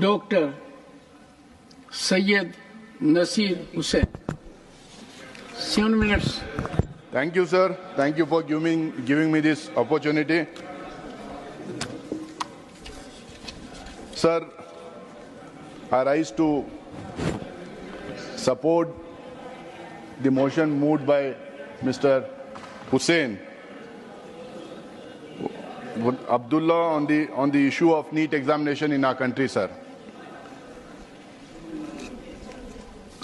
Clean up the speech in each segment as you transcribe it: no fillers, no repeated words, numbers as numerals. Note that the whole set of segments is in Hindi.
Doctor Syed Nasir Hussain. 7 minutes. Thank you, sir. Thank you for giving me this opportunity. Sir, I rise to support the motion moved by Mr. Hussain Abdullah on the issue of NEET examination in our country, sir.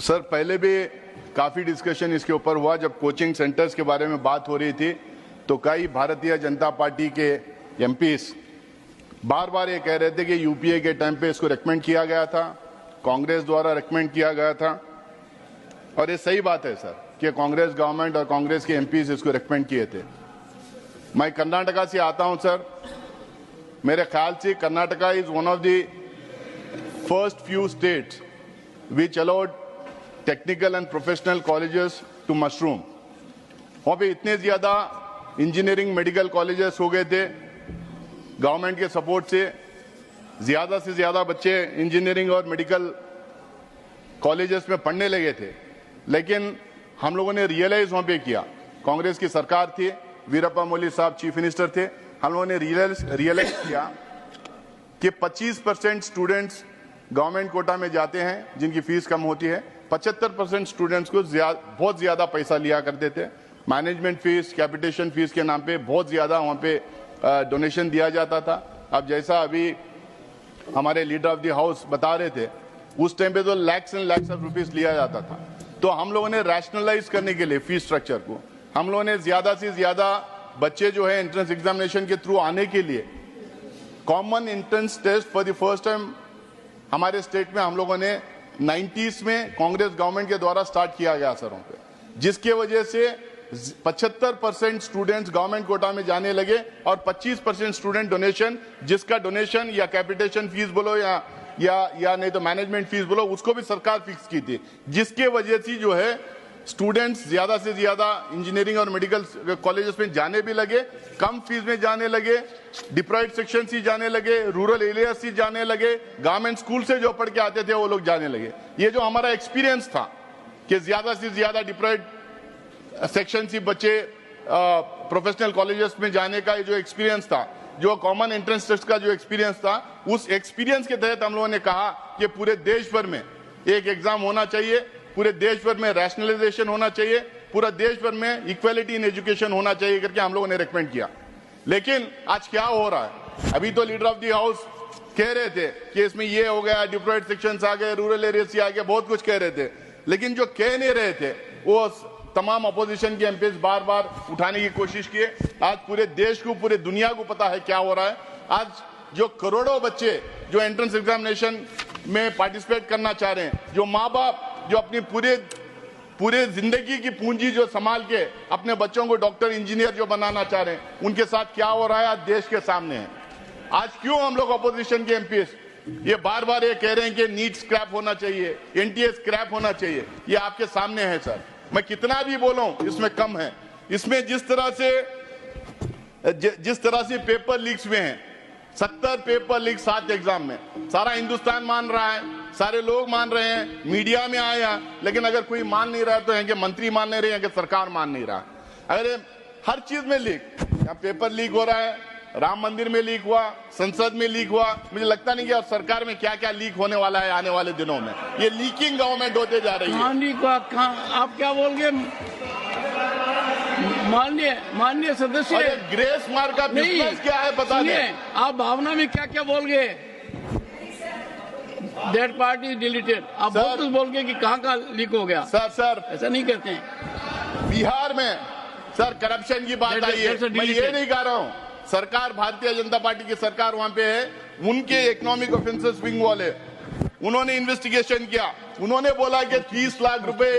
Sir पहले भी काफ़ी डिस्कशन इसके ऊपर हुआ जब कोचिंग सेंटर्स के बारे में बात हो रही थी, तो कई भारतीय जनता पार्टी के एमपीस बार बार ये कह रहे थे कि यूपीए के टाइम पे इसको रेकमेंड किया गया था, कांग्रेस द्वारा रेकमेंड किया गया था। और ये सही बात है सर कि कांग्रेस गवर्नमेंट और कांग्रेस के एमपीस इसको रेकमेंड किए थे। मैं कर्नाटका से आता हूं सर। मेरे ख्याल से Karnataka is one of the first few states which allowed technical and professional colleges to mushroom. वहाँ पे इतने ज़्यादा इंजीनियरिंग मेडिकल कॉलेजेस हो गए थे, गवर्नमेंट के सपोर्ट से ज़्यादा बच्चे इंजीनियरिंग और मेडिकल कॉलेजेस में पढ़ने लगे थे। लेकिन हम लोगों ने रियलाइज वहाँ पे किया, कांग्रेस की सरकार थी, वीरप्पा मोइली साहब चीफ मिनिस्टर थे, हम लोगों ने रियलाइज किया कि 25% स्टूडेंट्स गवर्नमेंट कोटा में जाते हैं जिनकी फीस कम होती है। 75% स्टूडेंट्स को बहुत ज़्यादा पैसा लिया करते थे। मैनेजमेंट फीस, कैपिटेशन फीस के नाम पे बहुत ज़्यादा वहाँ पे डोनेशन दिया जाता था। अब जैसा अभी हमारे लीडर ऑफ द हाउस बता रहे थे, उस टाइम पे तो lakhs and lakhs of rupees लिया जाता था। तो हम लोगों ने रैशनलाइज करने के लिए फीस स्ट्रक्चर को, हम लोगों ने ज़्यादा से ज़्यादा बच्चे जो है एंट्रेंस एग्जामिनेशन के थ्रू आने के लिए common entrance test for the first time हमारे स्टेट में हम लोगों ने 90s में कांग्रेस गवर्नमेंट के द्वारा स्टार्ट किया गया सरों पे, जिसके वजह से 75% स्टूडेंट्स गवर्नमेंट कोटा में जाने लगे और 25% स्टूडेंट डोनेशन, जिसका डोनेशन या कैपिटेशन फीस बोलो या नहीं तो मैनेजमेंट फीस बोलो, उसको भी सरकार फिक्स की थी, जिसके वजह से जो है स्टूडेंट्स ज्यादा से ज्यादा इंजीनियरिंग और मेडिकल कॉलेजेस में जाने भी लगे, कम फीस में जाने लगे, डिप्राइव्ड सेक्शन से जाने लगे, रूरल एरिया से जाने लगे, गवर्नमेंट स्कूल से जो पढ़ के आते थे वो लोग जाने लगे। ये जो हमारा एक्सपीरियंस था कि ज्यादा से ज्यादा डिप्राइव्ड सेक्शन से बच्चे प्रोफेशनल कॉलेजेस में जाने का जो एक्सपीरियंस था, जो कॉमन एंट्रेंस टेस्ट का जो एक्सपीरियंस था, उस एक्सपीरियंस के तहत हम लोगों ने कहा कि पूरे देश भर में एक एग्जाम होना चाहिए, पूरे देश भर में रैशनलाइजेशन होना चाहिए, पूरा देश भर में इक्वालिटी इन एजुकेशन होना चाहिए करके हम लोगों ने रेकमेंड किया। लेकिन आज क्या हो रहा है, अभी तो लीडर ऑफ द हाउस कह रहे थे कि इसमें ये हो गया, डिप्राइव्ड सेक्शंस आ गए, रूरल एरिया से आ गए, बहुत कुछ कह रहे थे, लेकिन जो कह नहीं रहे थे वो तमाम अपोजिशन के एमपीज बार बार उठाने की कोशिश किए। आज पूरे देश को, पूरे दुनिया को पता है क्या हो रहा है। आज जो करोड़ों बच्चे जो एंट्रेंस एग्जामिनेशन में पार्टिसिपेट करना चाह रहे हैं, जो माँ बाप जो अपनी पूरे जिंदगी की पूंजी जो संभाल के अपने बच्चों को डॉक्टर इंजीनियर जो बनाना चाह रहे हैं, उनके साथ क्या हो रहा है आज देश के सामने है। आज क्यों हम लोग अपोजिशन के एमपीज ये बार बार ये कह रहे हैं कि नीट स्क्रैप होना चाहिए, एनटीए स्क्रैप होना चाहिए, ये आपके सामने है सर। मैं कितना भी बोलूं इसमें कम है। इसमें जिस तरह से पेपर लीक्स में है, 70 पेपर लीक 7 एग्जाम में, सारा हिंदुस्तान मान रहा है, सारे लोग मान रहे हैं, मीडिया में आया, लेकिन अगर कोई मान नहीं रहा तो है कि मंत्री मान नहीं रहे हैं कि सरकार मान नहीं रहा। अगर हर चीज में लीक, यहाँ पेपर लीक हो रहा है, राम मंदिर में लीक हुआ, संसद में लीक हुआ, मुझे लगता नहीं कि अब सरकार में क्या क्या लीक होने वाला है आने वाले दिनों में। ये लीकिंग गवर्नमेंट होते जा रही है। आप क्या बोल गए माननीय सदस्य? ग्रेस मार्क का बिजनेस क्या है बता दें। आप भावना में क्या क्या बोल गए? That part is deleted. आप बहुत कुछ बोल गए कि कहाँ लीक हो गया। सर ऐसा नहीं कहते हैं। बिहार में सर करप्शन की बात आई है, मैं ये नहीं कह रहा हूँ। सरकार भारतीय जनता पार्टी की सरकार वहां पे है, उनके इकोनॉमिक ऑफेंसेस विंग वाले उन्होंने इन्वेस्टिगेशन किया, उन्होंने बोला कि 30 लाख रुपए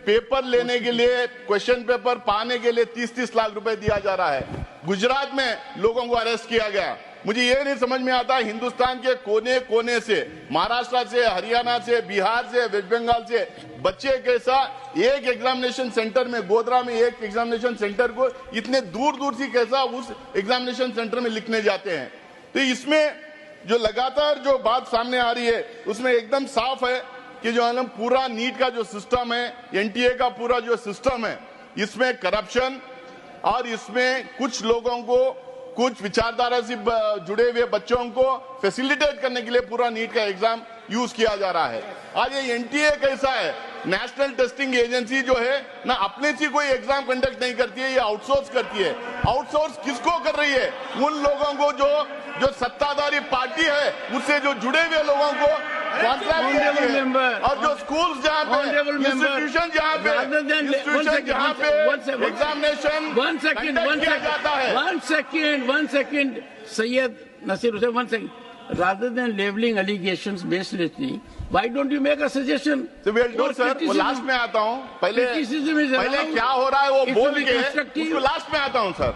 पेपर लेने के लिए, क्वेश्चन पेपर पाने के लिए 30-30 लाख रुपए दिया जा रहा है। गुजरात में लोगों को अरेस्ट किया गया। मुझे ये नहीं समझ में आता, हिंदुस्तान के कोने कोने से, महाराष्ट्र से, हरियाणा से, बिहार से, वेस्ट बंगाल से बच्चे कैसा एक एग्जामिनेशन सेंटर में, गोधरा में एक एग्जामिनेशन सेंटर को इतने दूर दूर से कैसा उस एग्जामिनेशन सेंटर में लिखने जाते हैं। तो इसमें जो लगातार जो बात सामने आ रही है उसमें एकदम साफ है कि जो हम पूरा नीट का जो सिस्टम है, एनटीए का पूरा जो सिस्टम है, इसमें करप्शन और इसमें कुछ लोगों को, कुछ विचारधारा से जुड़े हुए बच्चों को फैसिलिटेट करने के लिए पूरा नीट का एग्जाम यूज किया जा रहा है। आज ये एनटीए कैसा है, नेशनल टेस्टिंग एजेंसी जो है ना अपने से कोई एग्जाम कंडक्ट नहीं करती है, ये आउटसोर्स करती है। आउटसोर्स किसको कर रही है? उन लोगों को जो सत्ताधारी पार्टी है उससे जो जुड़े हुए लोगों को कॉन्ट्रैक्ट देती है। और जो स्कूल्स जहाँ पे, इंस्टीट्यूशन जहाँ पे एग्जामिनेशन किया जाता है। One second, Syed Nasir Hussain, 1 second. Rather than labeling allegations baselessly, why don't you make a suggestion? So we'll do, sir. वो लास्ट में आता हूँ। पहले क्या हो रहा है वो बोल के उसको लास्ट में आता हूँ सर।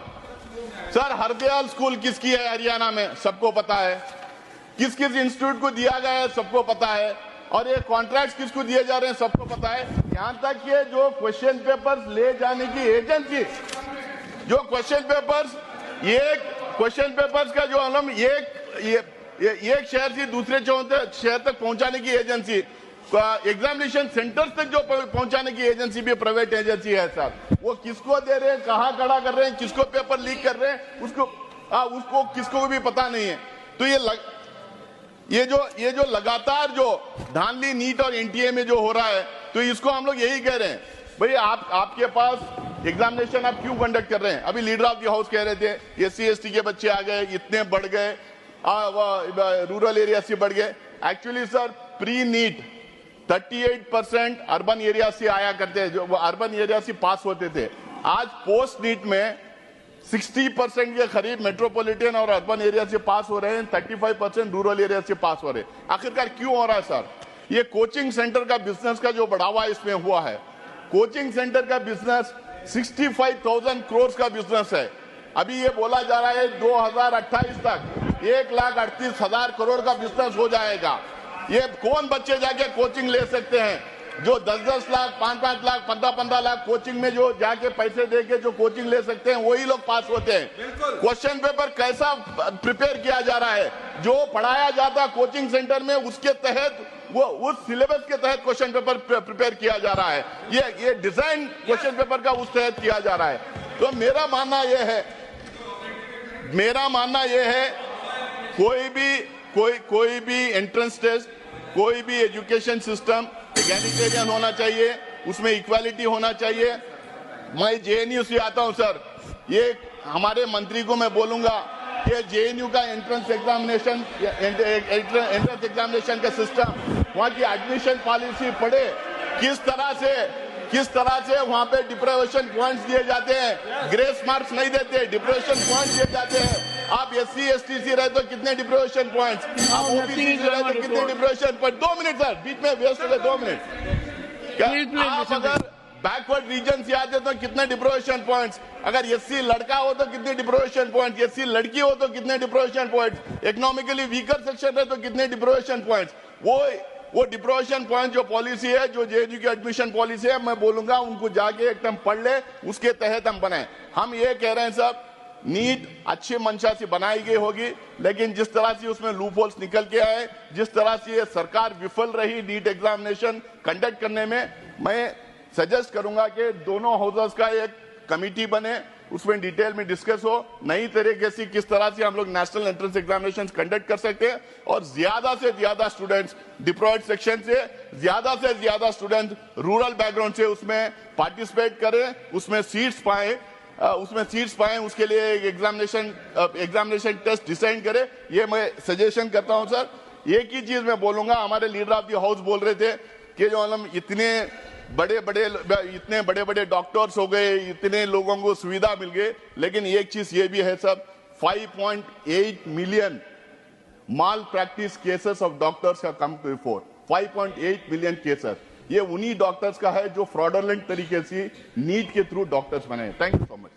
सर, हरदयाल स्कूल किसकी है हरियाणा में, सबको पता है। किस किस इंस्टीट्यूट को दिया गया है सबको पता है, और ये कॉन्ट्रैक्ट किसको दिए जा रहे हैं सबको पता है। यहाँ तक कि जो क्वेश्चन पेपर्स ले जाने की एजेंसी, जो क्वेश्चन पेपर्स का जो हम एक शहर से दूसरे शहर तक पहुंचाने की एजेंसी, एग्जामिनेशन सेंटर्स तक जो पहुंचाने की एजेंसी भी प्राइवेट एजेंसी है सर। वो किसको दे रहे हैं, कहाँ खड़ा कर रहे हैं, किसको पेपर लीक कर रहे हैं, उसको किसको भी पता नहीं है। तो ये जो लगातार जो धांधली नीट और एनटीए में जो हो रहा है, तो इसको हम लोग यही कह रहे हैं, भाई आपके पास एग्जामिनेशन आप क्यों कंडक्ट कर रहे हैं? अभी लीडर ऑफ द हाउस कह रहे थे SC ST के बच्चे आ गए, इतने बढ़ गए, रूरल एरिया से बढ़ गए। Actually sir, pre NEET 38% urban area से आया करते हैं, जो अर्बन एरिया से पास होते थे। आज पोस्ट नीट में 60% के करीब मेट्रोपॉलिटन और अर्बन एरिया से पास हो रहे हैं, 35% रूरल एरिया से पास हो रहे हैं। आखिरकार क्यों हो रहा है सर? ये कोचिंग सेंटर का बिजनेस का जो बढ़ावा इसमें हुआ है, कोचिंग सेंटर का बिजनेस 65,000 करोड़ का बिजनेस है। अभी ये बोला जा रहा है 2028 तक 1,38,000 करोड़ का बिजनेस हो जाएगा। ये कौन बच्चे जाके कोचिंग ले सकते हैं? जो 10-10 लाख, 5-5 लाख, 15-15 लाख कोचिंग में जो जाके पैसे देके जो कोचिंग ले सकते हैं, वही लोग पास होते हैं। क्वेश्चन पेपर कैसा प्रिपेयर किया जा रहा है? जो पढ़ाया जाता कोचिंग सेंटर में, उसके तहत, वो उस सिलेबस के तहत क्वेश्चन पेपर प्रिपेयर किया जा रहा है। ये डिजाइन क्वेश्चन पेपर का उस तहत किया जा रहा है। तो मेरा मानना यह है कोई भी एंट्रेंस टेस्ट, कोई भी एजुकेशन सिस्टम एगैलिटेरियन होना चाहिए, उसमें इक्वालिटी होना चाहिए। मैं JNU से आता हूं सर, ये हमारे मंत्री को मैं बोलूंगा कि JNU का एंट्रेंस एग्जामिनेशन का सिस्टम, वहाँ की एडमिशन पॉलिसी पढ़े, किस तरह से वहाँ पे डिप्रेवेशन पॉइंट्स दिए जाते हैं, ग्रेस मार्क्स नहीं देते, डिप्रेवेशन पॉइंट्स दिए जाते हैं। आप SC ST से रहे तो कितने डिप्रेवेशन पॉइंट्स, आप OBC से रहे तो कितने डिप्रेवेशन पॉइंट। 2 मिनट सर, बीच में वेस्ट हो गए 2 मिनट। आप अगर बैकवर्ड रीजन से आते तो कितने डिप्रेवेशन पॉइंट्स, अगर SC लड़का हो तो कितने डिप्रेवेशन पॉइंट्स, SC लड़की हो तो कितने deprivation points, economically weaker section है तो कितने डिप्रेवेशन पॉइंट्स। वो डिप्रेवेशन पॉइंट जो पॉलिसी है, जो JNU की एडमिशन पॉलिसी है, मैं बोलूंगा उनको जाके एकदम पढ़ ले, उसके तहत हम बनाए। हम ये कह रहे हैं साहब, नीट अच्छी मंशा से बनाई गई होगी, लेकिन जिस तरह से उसमें लूप होल्स निकल के आए, जिस तरह से ये सरकार विफल रही नीट एग्जामिनेशन कंडक्ट करने में, मैं सजेस्ट करूंगा कि दोनों हाउसेस का एक कमिटी बने, उसमें डिटेल में डिस्कस हो, नई तरीके से किस तरह से हम लोग नेशनल एंट्रेंस एग्जामिनेशन कंडक्ट कर सकते हैं, और ज्यादा से ज्यादा स्टूडेंट्स डिप्लॉयड सेक्शन से ज्यादा स्टूडेंट रूरल बैकग्राउंड से उसमें पार्टिसिपेट करें, उसमें सीट्स पाएं, उसके लिए एग्जामिनेशन टेस्ट डिजाइन करें। ये मैं सजेशन करता हूं सर। एक ही चीज मैं बोलूंगा, हमारे लीडर ऑफ द हाउस बोल रहे थे कि जो हम इतने बड़े डॉक्टर्स हो गए, इतने लोगों को सुविधा मिल गई, लेकिन एक चीज ये भी है सब, 5.8 million malpractice cases of doctors का कम टू फोर। 5.8 मिलियन केसेस, ये उन्हीं डॉक्टर्स का है जो फ्रॉडुलेंट तरीके से नीट के थ्रू डॉक्टर्स बने। Thank you so much.